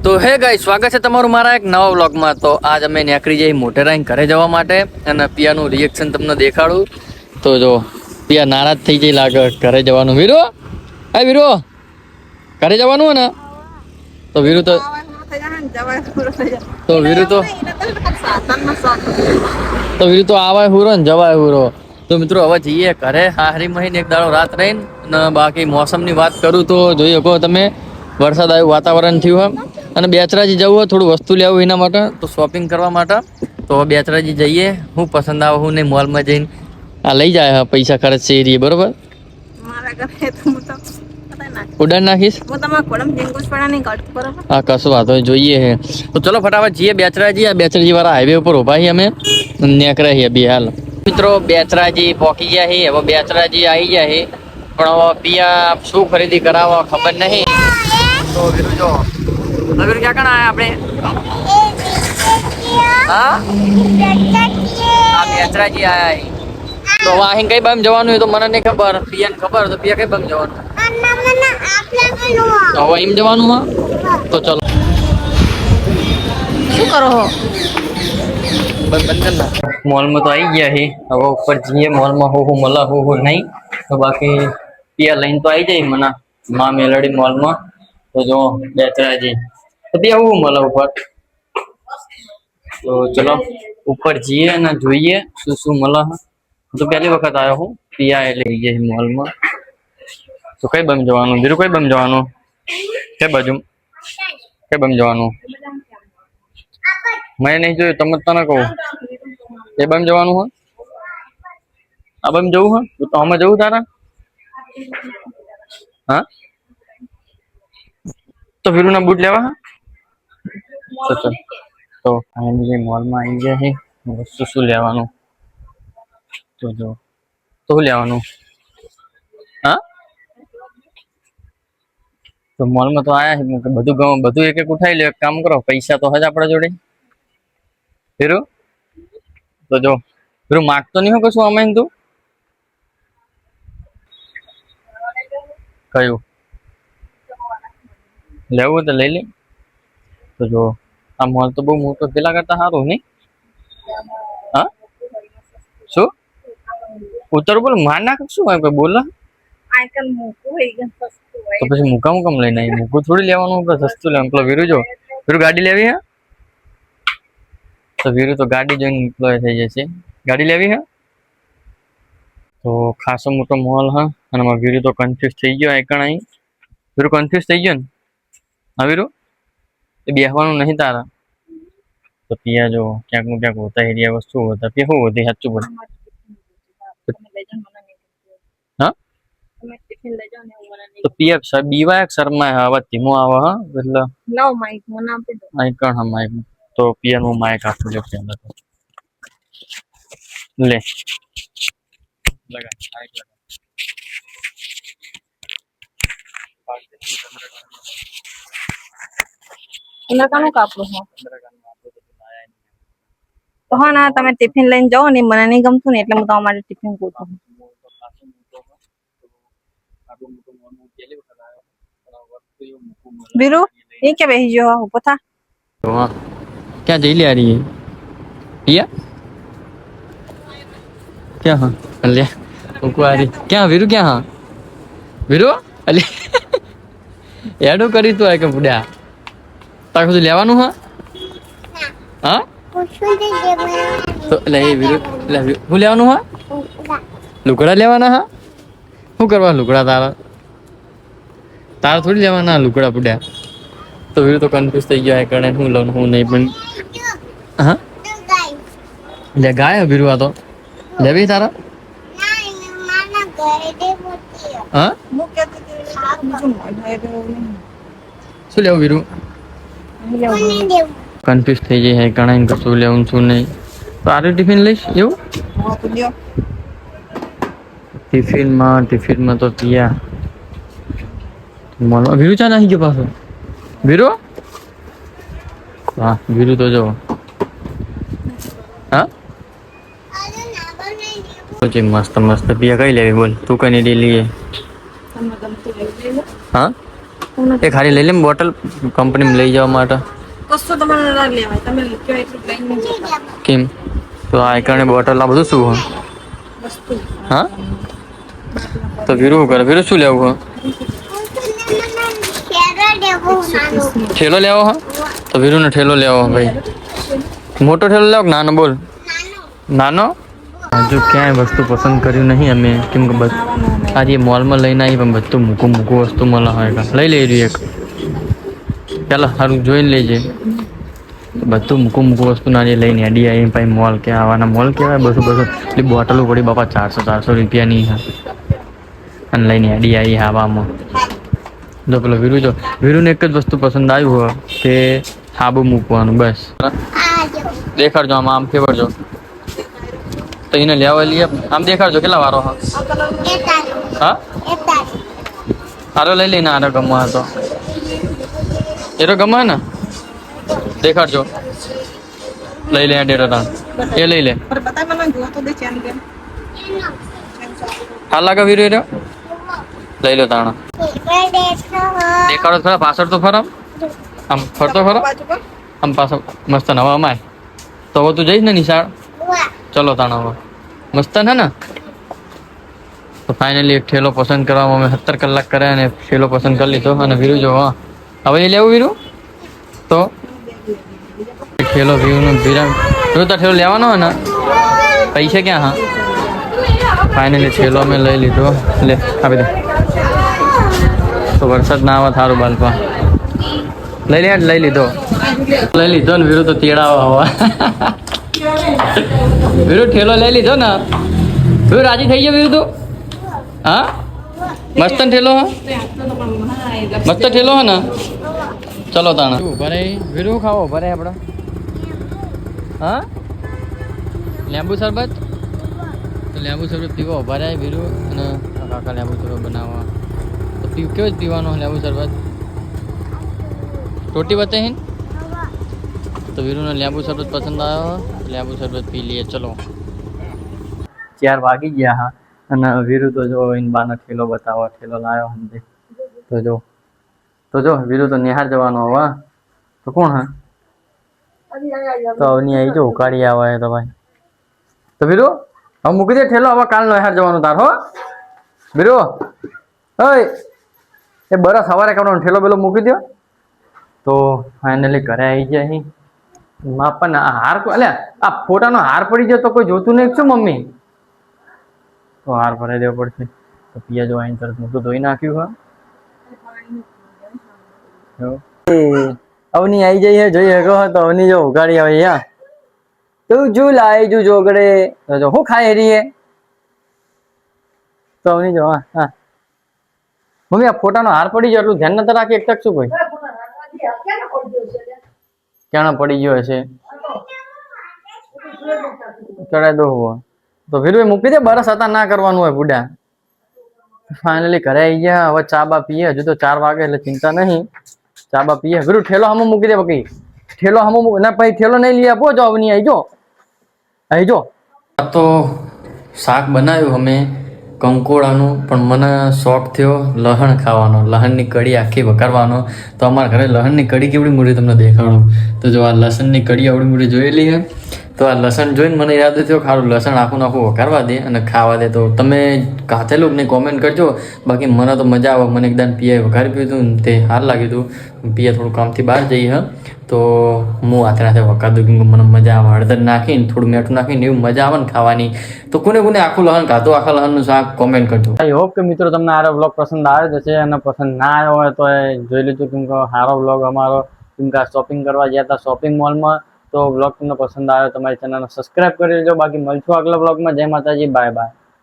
તો હે ગાઈસ, સ્વાગત છે તમારું મારા એક નવા વ્લોગમાં। તો આજ અમે નીકળી જઈએ મોટેરાઈ ઘરે જવા માટે અને પિયાનું રિએક્શન તમને દેખાડું। તો જો પિયા નારાજ થઈ જઈ લાગે ઘરે જવાનું। વીરુ, હા વીરુ, ઘરે જવાનું હે ને? તો વીરુ તો વીરુ તો આવાય હુરો ને જવાય હુરો। તો મિત્રો હવે જઈએ ઘરે। હારી મહિને એક દાડો રાત રહીને અને બાકી મોસમની વાત કરું તો જોઈ શકો તમે વરસાદ આવ્યું વાતાવરણ થયું હે અને બેચરાજી જવું હોય થોડું વસ્તુ લેવું એના માટે, તો શોપિંગ કરવા માટે। તો બેચરાજી જઈએ, હું પસંદ આવે હું નહીં મોલમાં જઈને આ લઈ જાય પૈસા ખર્ચ છે એ બરોબર ઉડાન નાખીશ હા કશું વાંધો નહીં, જોઈએ હે તો ચલો ફટાફટ જઈએ બેચરાજી। આ બેચરાજી વાળા હાઈવે ઉપર ઉભા છીએ અમે, નેકરા છીએ બે હાલ મિત્રો। બેચરાજી પહોંચી ગયા છે, હવે બેચરાજી આવી ગયા છે પણ હવે પિયા શું ખરીદી કરાવો ખબર નહીં। તો વીરુ જો વીરુ ક્યાં કણ આયા આપણે? હા બેચરાજી આયા। તો અહીં કઈ બાજુ જવાનું તો મને નહીં ખબર, પિયાને ખબર તો પિયા કઈ બાજુ જવાનું? હવે એમ જવાનું હા, તો ચલો। શું કરો છો? મોલમાં તો આવી ગયા છે, હવે ઉપર જઈએ મોલમાં હું મળે હું નહીં। તો બાકી પિયા લઈને તો આવી જાય મને માં મેલડી મોલમાં। તો જો બેચરાજી તો પિયા હું મળે ઉપર, તો ચલો ઉપર જઈએ અને જોઈએ શું શું મળે। તો પહેલી વખત આવ્યો હું પિયા એ લઈ ગયા મોલમાં। તો કઈ બાજુ જવાનું વીરુ? કઈ બાજુ જવાનું? કઈ બાજુ જવાનું? મેં નહીં જોયું, તમે તને કહું એ બાજુ જવાનું હોય? આ બાજુ જવું હોય તો અમે જવું તારા? હા તો વીરુ ના બૂટ લેવા હા? તો ચલ તો ફાઇનલી મોલમાં આવી ગયા છે, વસ્તુ શું લેવાનું તો જો તો શું લેવાનું? હા તો મોલમાં તો આયા છે, બધું એક એક ઉઠાઈ લે। એક કામ કરો, પૈસા તો હજ આપણા જોડે વીરુ। તો જો વીરુ માગતો નહીં હો કશું અમે તું કયું લેવું તો લઈ લે। તો જો આ મોલ તો બહુ મોટો, પેલા કરતા સારું નહીં? હા શું ઉતરવું બોલ માર નાખ શું હોય કોઈ બોલ તો પછી મુકામ લઈને આવી? મૂકું થોડી લેવાનું, સસ્તું લેવાનું। પેલો વીરુ જો વીરુ ગાડી લેવી હે તો વીરુ તો ગાડી જોઈને એમ્પ્લોય થઈ જશે। ગાડી લેવી હે તો ખાસો મોટો મોલ હા, અને વીરુ તો કન્ફ્યુઝ થઈ ગયો આઈકણ અહીં। વીરુ કન્ફ્યુઝ થઈ ગયો ને? હા વીરુ એ બેહવાનું નહીં તારા? તો પિયા જો ક્યાંક નું ક્યાંક હોતા એરિયા વસ્તુ હોતા કે શું હોતી સાચું બોલ? હા તો પિયા બીવા શર્મા હવે ધીમો આવે હા, એટલે આઈકણ હા માઇક તો પિયાનું માઇક આપું લે લગાનું કાપડું હો તો હા ના તમે ટિફિન લઈને જાઓ ને, મને નહીં ગમતું ને એટલે હું તમારા માટે ટિફિન ગોઠવું। વીરુ એ કે બેસી ગયો ઉભો થા। क्या जई ले आ रही है पिया? क्या हाँ अले उनको आ रही क्या वीरु? क्या हाँ वीरु अले एडो करी तो है के बुढ़ा ताको तो लेवानु हाँ? हाँ तो ले वीरु ले હું લેવાનું હા? લુગડા લેવાના હા? શું કરવા લુગડા તારા થોડી લેવાના લુગડા બુડા। તો વીરુ તો કન્ફ્યુઝ થઈ ગયો કારણ હું લઉં હું નહીં પણ હા લે ગાય વીરુ આ તો લેવી તારા? હા શું લેવું વીરુ? કન્ફ્યુઝ થઈ જાય ઘણા શું લેવું શું નહીં। તો આરે ટિફિન લઈશ એવું? ટિફિનમાં તો પિયા મોલમાં વીરુ ચા નાખી ગયો પાછો? વીરુ હા વીરુ તો જો હા પછી મસ્ત પિયા કઈ લેવી બોલ? તું કઈ ડેલી હા વસ્તુ નથી. એ ખાલી લઈ લે બોટલ કંપનીમાં લઈ જવા માટે. કશું તમારે ના લેવાય, તમે કયો એટલું લઈને જતા. કેમ? તો આ કારણે બોટલ આ બધું શું હોય? વસ્તુ હા તો વીરુ શું કરે? વીરુ શું લેવું હોય? ઠેલો લેવો હા? તો વીરુને ઠેલો લેવો ભાઈ. મોટો ઠેલો લેવો કે નાનો? બોલ. નાનો. હજુ ક્યાંય વસ્તુ પસંદ કર્યું નહીં અમે, કેમ કે આજે મોલમાં લઈને આવી પણ બધું મૂકું વસ્તુ મળે હોય. લઈ લઈ રહ્યું એક ચાલો સારું જોઈને લેજે. બધું મૂકું વસ્તુ ના લઈને અડી આવી ભાઈ. મોલ કે આવવાના મોલ કહેવાય. બધું એટલી બોટલો પડી બાપા 400 રૂપિયાની અને લઈને અડી આવી હવામાં. જો પેલો વીરુને એક જ વસ્તુ પસંદ આવ્યું હોય કે સાબુ મૂકવાનું બસ. દેખાડજો આમ આમ ફેવરજો તો એને લેવા લઈએ. આમ દેખાડજો કેટલા વારો હા આરો લઈ લઈને આરો ગમવા હતો એરો ગમે ને દેખાડજો. લઈ લે ડેટા એ લઈ લે. હાલ લાગે વીરુ એરો લઈ લો તાણા. દેખાડો ખરા પાછળ તો ખરા આમ ફરતો ખરો આમ પાછળ મસ્ત નવા અમાય. તો હવે તું જઈશ ને નિશાળ? ચલો તાણા હવે મસ્ત છે ને. તો ફાઇનલી એક ઠેલો પસંદ કરવામાં અમે 17 કલાક કર્યા અને ઠેલો પસંદ કરી લીધો. અને વીરુ જો હા હવે એ લેવું વીરુ તો ઠેલો વીરુનું વીરુ તો ઠેલો લેવાનો હોય ને પૈસા ક્યાં? હા ફાઇનલી ઠેલો અમે લઈ લીધો. લે આપી દે. તો વરસાદ ના આવે થારું બાલપા. લઈ લીધો ને વીરુ તો તેડાવા હવા. વીરુ ઠેલો લઈ લીધો ને. વીરુ રાજી થઈ ગયો વીરુ તો? હા મસ્ત ઠેલો હા મસ્ત ઠેલો હે ને. ચલો તાણા ભરે વીરુ ખાવો ભરે આપણે. હા લીંબુ શરબત તો લીંબુ શરબત પીવો ભરાય વીરુ અને કાકા લીંબુ શરબત બનાવવા. તો કેવો જ પીવાનો લીંબુ શરબત? રોટી બતાવી તો વીરુને લીંબુ શરબત પસંદ આવ્યો. લીંબુ શરબત પી લઈએ ચલો. 4 વાગી ગયા હા અને વીરુ તો જો બાનો ઠેલો બતાવો ઠેલો લાવ્યો સમજે. તો જો વીરુ તો નિહાર જવાનો હવે. તો કોણ હા તો અવની આવી જો ઉકાળી આવે તો ભાઈ. તો વીરુ હવે મૂકી દે ઠેલો. હવે કાલ નિહાર જવાનું તાર હો વીરુ. ઓય એ બરસ સવારે કાઢવાનો ઠેલો પેલો મૂકી દો. તો ફાઇનલી ઘરે આવી ગયા અહીં. પણ હાર અલ્યા આ ફોટાનો હાર પડી ગયો તો કોઈ જોતું નહીં શું મમ્મી? તો હાર ભરાઈ દેવો પડશે. તો પિયા જો અહીં તરત મોટું ધોઈ નાખ્યું હા. અવની આવી જઈ જોઈએ કહો તો અવની જો ઉગાડી આવે યા તું જો લાય જો જોગડે તો જો હું ખાઈ રહી તો અવની જો હા હા મમ્મી આ ફોટાનો હાર પડી ગયો એટલું ધ્યાન નતા રાખી એક તક શું કોઈ ક્યાં પડી ગયો હશે ચડાઈ દો હોવો. તો વીરુ મૂકી દે બરસ હતા ના કરવાનું હોય બુડા. ફાઇનલી ઘરે આવી ગયા. હવે ચા બા પીએ. હજુ તો 4 વાગે એટલે ચિંતા નહીં. ચા બા પીએ. વીરુ ઠેલો હમો મૂકી દે બકી. ઠેલો હમો ના પછી ઠેલો નહીં લઈ આપો જો અવની આવી જો. તો શાક બનાવ્યું અમે કંકોડાનું પણ મને શોખ થયો લહણ ખાવાનો. લહણની કઢી આખી વઘારવાનો. તો અમારા ઘરે લહણની કઢી કેવડી મોટી તમને દેખાડું. તો જો આ લસણની કઢી આવડી મોટી જોયેલી છે. તો આ લસણ જોઈને મને યાદ થયો ખારું લસણ આખું વઘારવા દે અને ખાવા દે. તો તમે કાથેલું ને કોમેન્ટ કરજો. બાકી મને તો મજા આવે. મને એકદમ પિયાએ વઘારી પીધું ને તે સારું લાગ્યું હતું. પિયા થોડું કામથી બહાર જઈએ હા તો હું હાથે વઘાર દઉં કેમ કે મને મજા આવે. હળદર નાખીને થોડું મીઠું નાખીને એવું મજા આવે ને ખાવાની. તો કોને આખું લહણ ખાધું આખા લહણનું શાક કોમેન્ટ કરજો. આઈ હોપ કે મિત્રો તમને આ વ્લોગ પસંદ આવે જશે અને પસંદ ના આવ્યો હોય તો જોઈ લીધું કેમ કે સારો વ્લોગ અમારો કેમ કે શોપિંગ કરવા ગયા હતા શોપિંગ મોલમાં. તો વ્લોગ તમને પસંદ આવ્યો તમારી ચેનલને સબસ્ક્રાઇબ કરી લેજો. બાકી મળશું આગલા વ્લોગમાં. જય માતાજી બાય બાય.